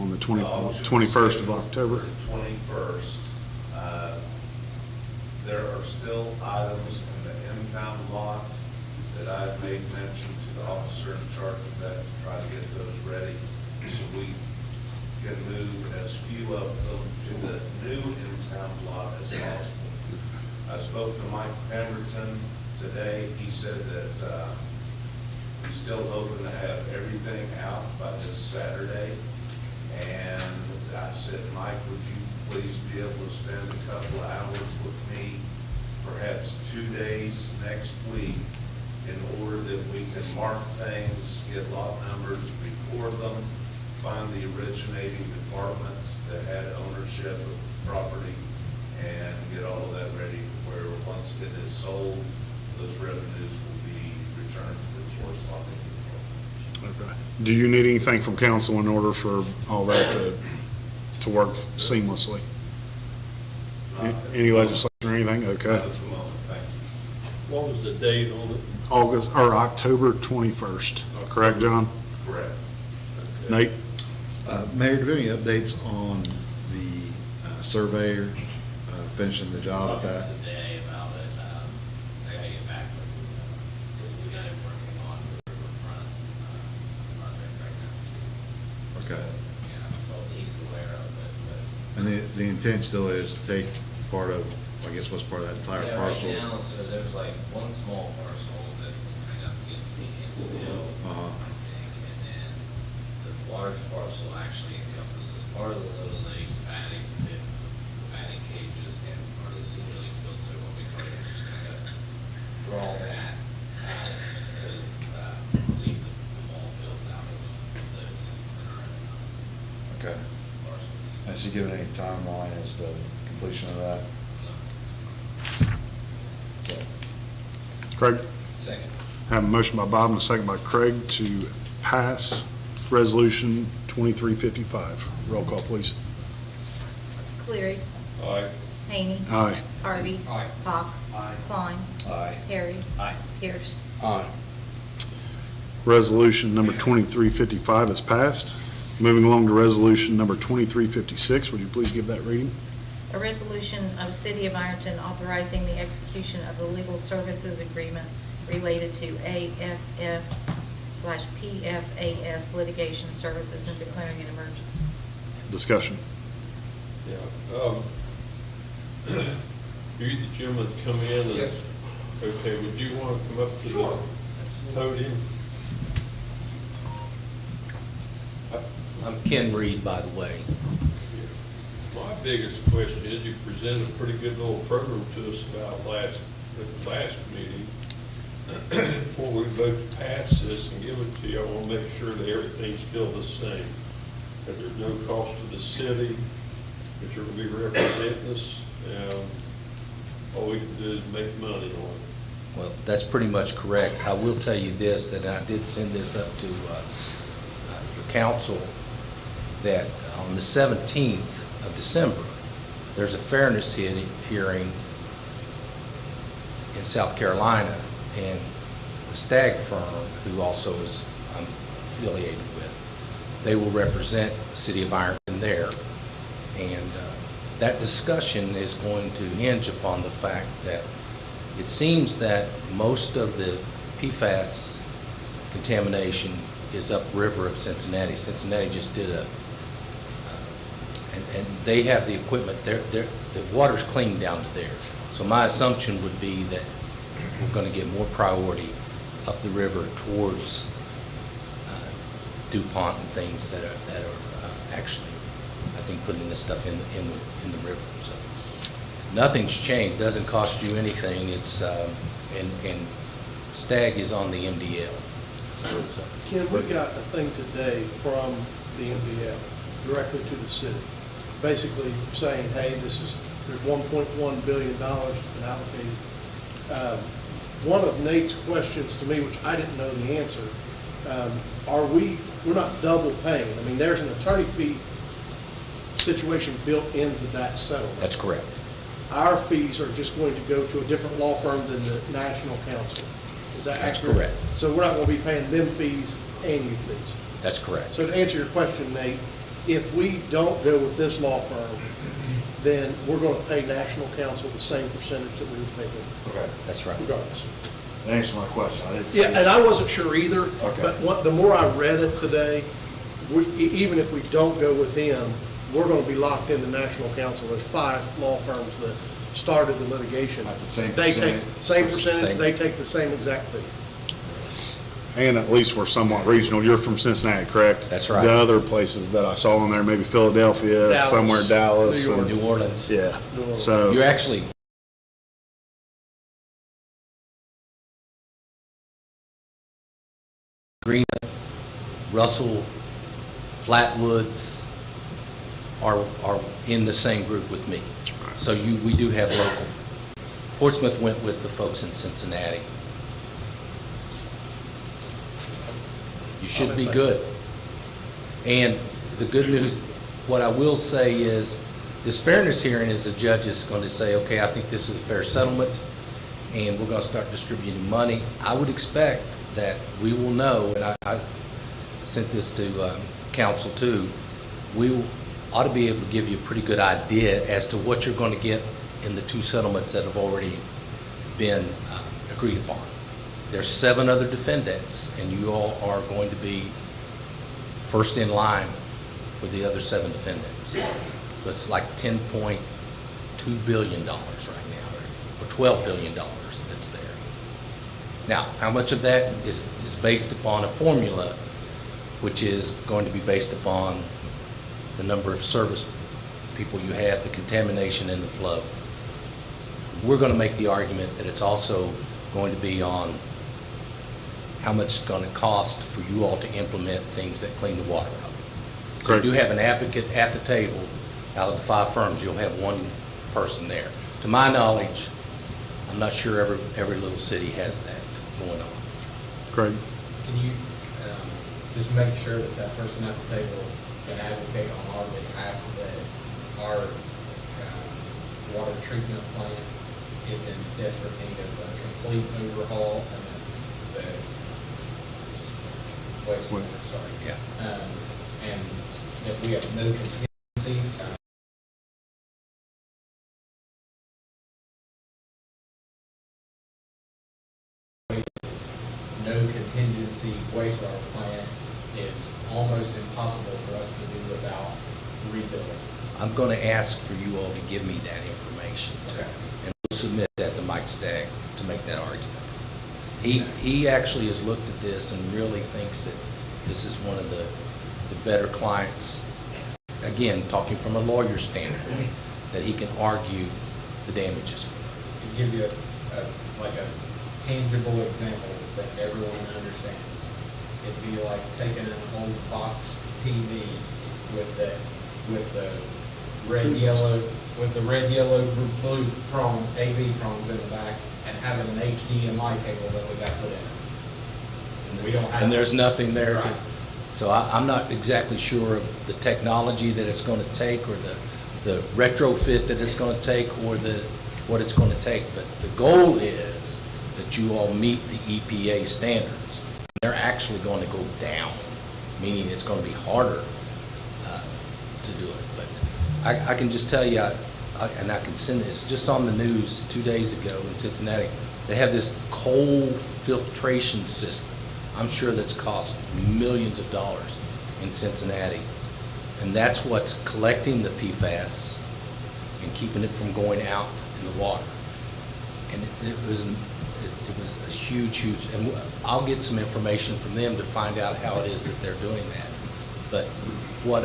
on the 21st of October? 21st. There are still items in the impound lot that I've made mention to the officer in charge of that to try to get those ready so we can move as few of them to the new impound lot as possible. I spoke to Mike Pemberton today. He said that he's still hoping to have everything out by this Saturday. And I said, Mike, would you please be able to spend a couple of hours with me, perhaps 2 days next week, in order that we can mark things, get lot numbers, record them, find the originating department that had ownership of the property, and get all of that ready where once it is sold, those revenues will be returned to the corresponding department. Okay. Do you need anything from council in order for all that to work seamlessly? Any legislation or anything? Okay. At the moment, thank you. What was the date on it? October 21st, correct, John? Correct. Nate? Mayor, do we have any updates on the surveyor finishing the job at that? Today about it, I gotta get back with you, because we got him working on the riverfront project right now. Okay. Yeah, so he's aware of it, but. And the intent still is to take part of, I guess, what's part of that entire Yeah, parcel? right now, so there's like one small parcel that's kind of gets me still, Uh-huh. I think, and then the large parcel actually encompasses part of the Little League batting cages and part of the senior league field, so what we try to do is just kind of draw that out to leave the ball fields out of those Okay. parcels. Has he given any timeline as to completion of that? Okay. Craig? Second. Have a motion by Bob and a second by Craig to pass Resolution 2355. Roll call, please. Cleary. Aye. Haney. Aye. Harvey. Aye. Hawk. Aye. Klein. Aye. Harry. Aye. Pierce. Aye. Resolution number 2355 is passed. Moving along to resolution number 2356, would you please give that reading? A resolution of the City of Ironton authorizing the execution of the legal services agreement related to AFF/PFAS litigation services and declaring an emergency. Discussion. Yeah. You the gentleman come in and, Yes. okay, would you want to come up to the podium? I'm Ken Reed, by the way. My biggest question is you presented a pretty good little program to us about at the last meeting. Before we vote to pass this and give it to you, I want to make sure that everything's still the same. That there's no cost to the city, that you're going to be representing us, and all we can do is make money on it. Well, that's pretty much correct. I will tell you this, that I did send this up to your council, that on the 17th of December, there's a fairness hearing in South Carolina, and the Stagg firm, who also is I'm affiliated with, they will represent the city of Ironton there. And that discussion is going to hinge upon the fact that it seems that most of the PFAS contamination is upriver of Cincinnati. Cincinnati just did and they have the equipment. The water's clean down to there. So my assumption would be that we're going to get more priority up the river towards DuPont and things that are actually, I think, putting this stuff in the river. So nothing's changed. Doesn't cost you anything. It's and Stagg is on the MDL. So, Ken, we got a thing today from the MDL directly to the city, basically saying, hey, there's $1.1 billion been allocated. One of Nate's questions to me, which I didn't know the answer, we're not double paying. I mean, there's an attorney fee situation built into that settlement. that's correct. Our fees are just going to go to a different law firm than the national counsel. Is that That's accurate? correct. So we're not going to be paying them fees and you fees. That's correct. So to answer your question, Nate, if we don't go with this law firm, then we're going to pay national counsel the same percentage that we would pay them, Okay, That's right. regardless. that answers my question. I didn't. Yeah, and I wasn't sure either, Okay. but the more I read it today, even if we don't go with them, we're going to be locked into national counsel. There's 5 law firms that started the litigation. At the same They take, percentage? same percentage, Same. they take the same exact fee. And at least we're somewhat regional. You're from Cincinnati, correct? That's right. The other places that I saw on there, maybe Philadelphia, Dallas, somewhere Dallas. New York. and- New Orleans. Yeah, New Orleans. so. You actually, Green, Russell, Flatwoods are in the same group with me. So we do have local. Portsmouth went with the folks in Cincinnati. You should be good. And the good news, what I will say is, this fairness hearing is the judge is going to say, okay, I think this is a fair settlement, and we're going to start distributing money. I would expect that we will know, and I sent this to council too, we ought to be able to give you a pretty good idea as to what you're going to get in the 2 settlements that have already been agreed upon. There's 7 other defendants, and you all are going to be first in line for the other 7 defendants. So it's like $10.2 billion right now, or $12 billion that's there. Now, how much of that is based upon a formula, which is going to be based upon the number of service people you have, the contamination and the flow. We're going to make the argument that it's also going to be on how much it's going to cost for you all to implement things that clean the water up. So Correct. you do have an advocate at the table. Out of the 5 firms, you'll have 1 person there. To my knowledge, I'm not sure every little city has that going on. Craig? Can you just make sure that that person at the table can advocate on our behalf that our water treatment plant is in desperate need of a complete overhaul and the wastewater, sorry. Yeah. And that we have no contingencies. No contingency wastewater plant is almost impossible for us to do without rebuilding. I'm going to ask for you all to give me that information. Okay. And we'll submit that to Mike Stagg to make that argument. He actually has looked at this and really thinks that this is one of the better clients, again, talking from a lawyer's standpoint, that he can argue the damages for. To give you a tangible example that everyone understands, it'd be like taking an old box TV with the red, yellow, blue prong, AV prongs in the back, and having an HDMI cable that we got put in. And we don't have. And there's nothing there to, Right. so I'm not exactly sure of the technology that it's going to take, or the retrofit that it's going to take, or what it's going to take, but the goal is that you all meet the EPA standards. They're actually going to go down, meaning it's going to be harder to do it. But I can just tell you, and I can send this, just on the news 2 days ago in Cincinnati, they have this coal filtration system. I'm sure that's cost millions of dollars in Cincinnati. And that's what's collecting the PFAS and keeping it from going out in the water. And it was a huge, and I'll get some information from them to find out how it is that they're doing that. But what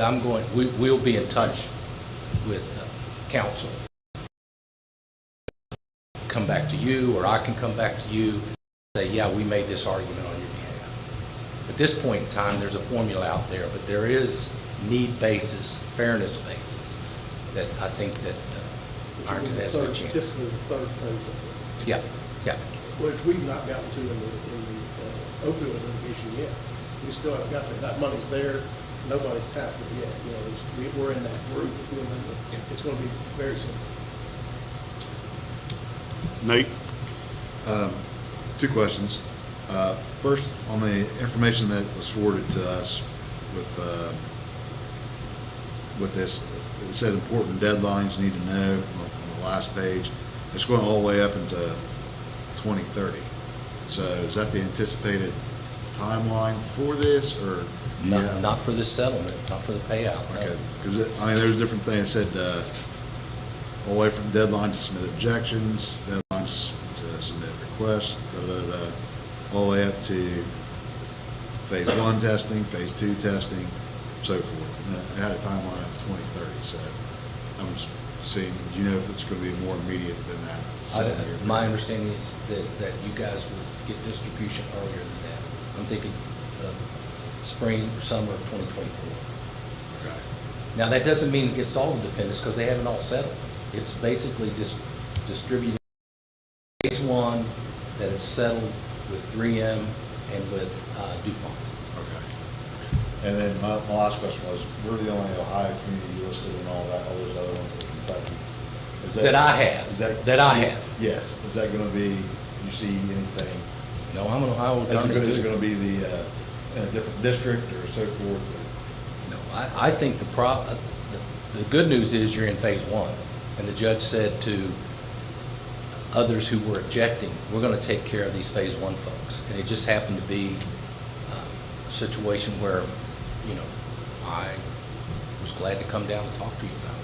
we'll be in touch with council. Come back to you, or I can come back to you and say, yeah, we made this argument on your behalf. At this point in time, there's a formula out there, but there is need basis, fairness basis, that I think that Ironton has a good chance. Typically the third phase of Yeah, yeah. it, which we've not gotten to in the opioid litigation yet. We still haven't got there. That money's there. Nobody's tapped it yet. You know, we're in that group. It's going to be very soon. Nate? 2 questions. First, on the information that was forwarded to us with with this, it said important deadlines you need to know on the last page. It's going all the way up into 2030. So is that the anticipated timeline for this, or? Not for this settlement, not for the payout, no. Okay, because, there's different things. It said, all the way from deadline to submit objections, deadlines to submit requests, all the way up to phase 1 testing, phase 2 testing, so forth. And it had a timeline of 2030, so I'm just seeing, do you know if it's going to be more immediate than that? 7 years? My understanding is this, that you guys will get distribution earlier than that. I'm thinking spring or summer of 2024. Okay. Now, that doesn't mean it gets all the defendants, because they haven't all settled. It's basically just distributing phase 1 that is settled with 3M and with DuPont. Okay. And then my last question was, we're the only Ohio community listed and all that, all those other ones are Kentucky. Is That I have. Is that? That I have. Yes. Is that going to be, you see anything? No, I'm an Ohio. Is it going to be the, in a different district or so forth? No, I think the good news is you're in phase 1. And the judge said to others who were objecting, we're going to take care of these phase 1 folks. And it just happened to be a situation where, I was glad to come down and talk to you about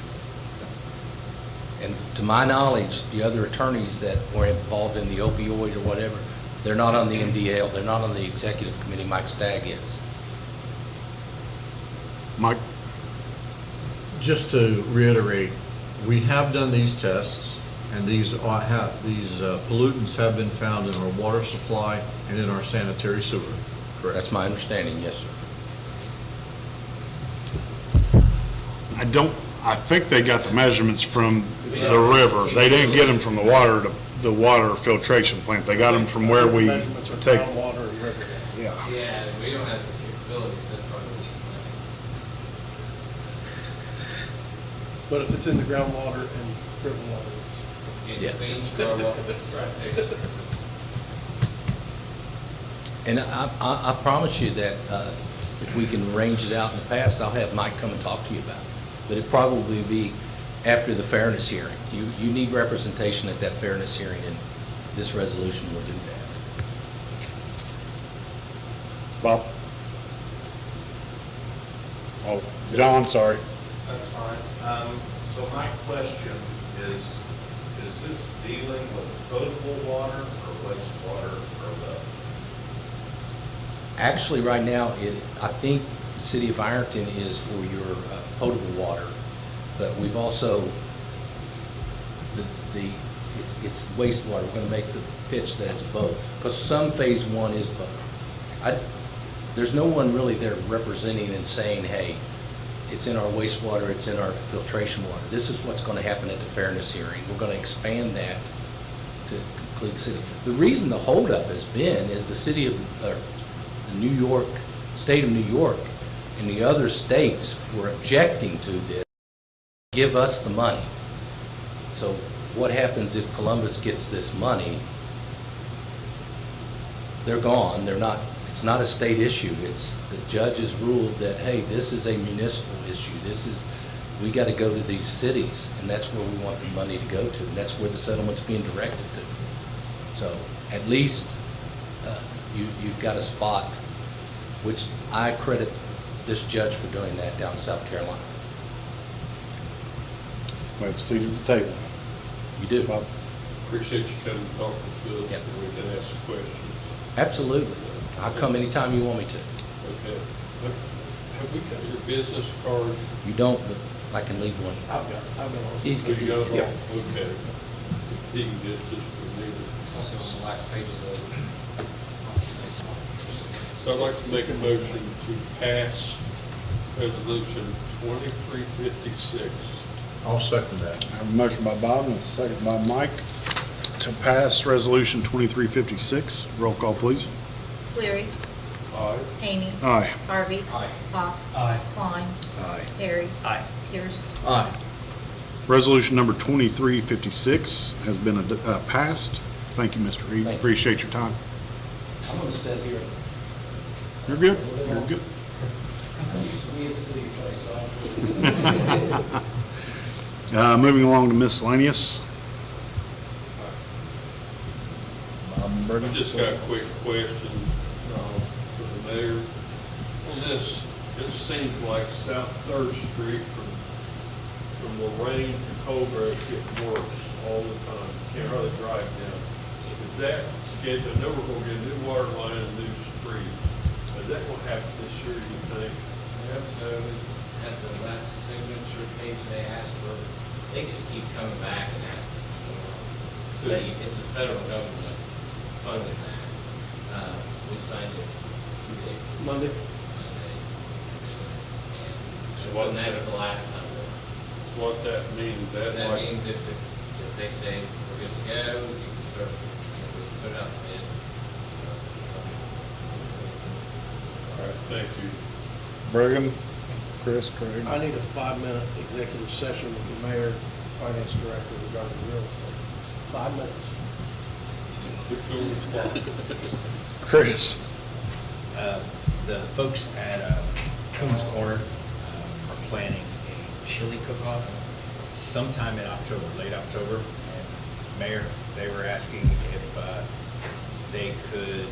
it. And to my knowledge, the other attorneys that were involved in the opioid or whatever, they're not on the MDL, they're not on the executive committee. Mike Stagg is. Mike? Just to reiterate, we have done these tests, and these pollutants have been found in our water supply and in our sanitary sewer. Correct? That's my understanding, yes, sir. I think they got the measurements from the river. They didn't get them from the water filtration plant. They got them from where we Measurements of take. groundwater and river. Yeah. Yeah, we don't have the capabilities, that's part of the But if it's in the groundwater and river water, leak. Yes. Things are what, right, And I promise you that if we can arrange it out in the past, I'll have Mike come and talk to you about it. But it'd probably be after the fairness hearing. You need representation at that fairness hearing, and this resolution will do that. Bob? Oh, John, sorry. That's fine. So my question is this dealing with potable water or wastewater or both? Actually, right now, I think the city of Ironton is for your potable water, but we've also, it's wastewater. We're going to make the pitch that it's both, because some phase 1 is both. There's no one really there representing and saying, hey, it's in our wastewater, it's in our filtration water. This is what's going to happen at the fairness hearing. We're going to expand that to include the city. The reason the holdup has been is the city of the New York, state of New York, and the other states were objecting to this. Give us the money. So what happens if Columbus gets this money? They're gone. They're not. It's not a state issue. It's the judges ruled that, hey, this is a municipal issue. We got to go to these cities, and that's where we want the money to go to, and that's where the settlement's being directed to. So at least you've got a spot, which I credit this judge for doing that down in South Carolina. We have a seat at the table. You do. Bob? Appreciate you coming and talking to us, Yep. and we can ask some questions. Absolutely. I'll come anytime you want me to. Okay. Have we got your business card? You don't, but I can leave one. I've got one. He's So good. you got them Yeah. all? Okay. He can get this from me. It's also on the last page of the. So I'd like to make a motion to pass resolution 2356. I'll second that. I have a motion by Bob and a second by Mike to pass resolution 2356. Roll call, please. Cleary. Aye. Hany. Aye. Harvey. Aye. Hawk. Aye. Klein. Aye. Harry. Aye. Pierce. Aye. Resolution number 2356 has been passed. Thank you, Mr. Reed. Thank you. Appreciate your time. I'm going to sit here. You're good. You're good. I used to be in the city place, so Moving along to miscellaneous. I just got a quick question for the mayor. On this, it seems like South Third Street from Lorraine to Colbert getting worse all the time. Can't hardly drive down. Is that scheduled? I know we're gonna get a new water line and a new street. Is that gonna happen this year, you think? Yep, so at the last signature page, they asked for, they just keep coming back and asking for, it's a federal government funding that. We signed it 2 days. Monday? And that's the last time. What's that mean? Is that That like? means if they say we're good to go, you can start, we can put it out the bid. All right, thank you. Bergen, Chris, Craig. I need a 5-minute executive session with the mayor, finance director regarding real estate. 5 minutes. Chris. The folks at Coons Corner are planning a chili cook-off sometime in October, late October. And Mayor, they were asking if they could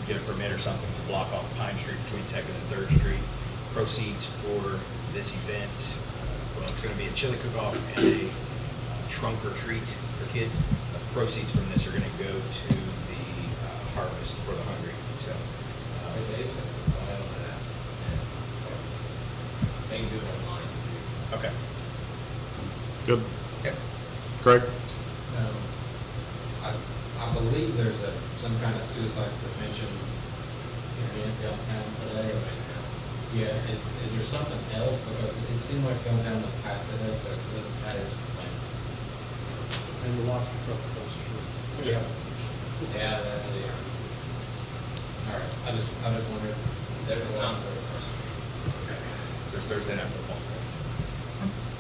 get a permit or something to block off Pine Street between 2nd and 3rd Street. Proceeds for this event, well, it's going to be a chili cook-off and a trunk or treat for kids. The proceeds from this are going to go to the harvest for the hungry. So, They said to file that, and they can do it online too. okay. Good. Okay. Craig? I believe there's some kind of suicide prevention event downtown today. Yeah, is there something else? Because it seemed like going down the path today, but that is planned. And the lobster truck across the street. Yeah. Yeah, that's it. All right, I just wondered. There's a concert. There's Thursday night football.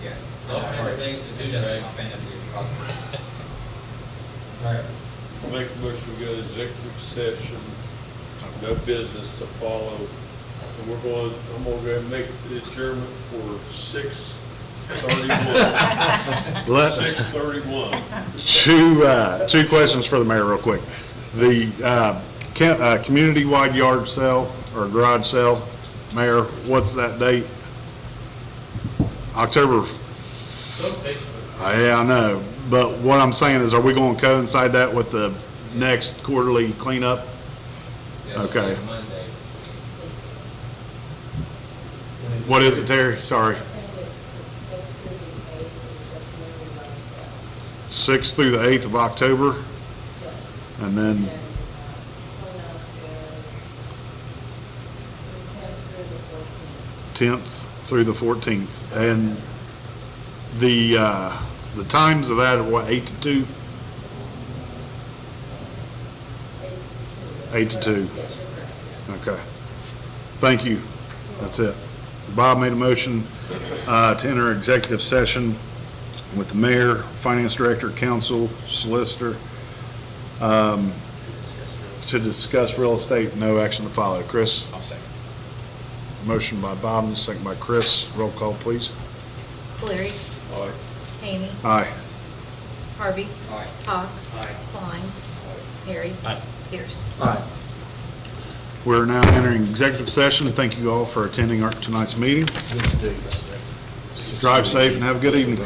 Yeah. All kinds of things to do, Just right? my fantasy. All right. Make a motion to go to executive session, no business to follow. And I'm going to go ahead and make the adjournment for 6:31. Let- 6:31. Two questions for the mayor real quick. The community-wide yard sale or garage sale, Mayor, what's that date? October, Go to Facebook. yeah, I know, but what I'm saying is, are we going to coincide that with the next quarterly cleanup? Yeah, it'll be Okay. Monday. What is it, Terry? Sorry. 6th through the 8th of October, and then 10th through the 14th. And the times of that are what, 8 to 2? 8 to 2. Okay. Thank you. That's it. Bob made a motion to enter executive session with the mayor, finance director, council, solicitor, to discuss real estate, no action to follow. Chris? I'll second. Motion by Bob, and second by Chris. Roll call, please. Cleary. Aye. Haney. Aye. Harvey. Aye. Hawk. Aye. Klein. Harry. Aye. Pierce. We're now entering executive session. Thank you all for attending tonight's meeting. Drive safe and have a good evening.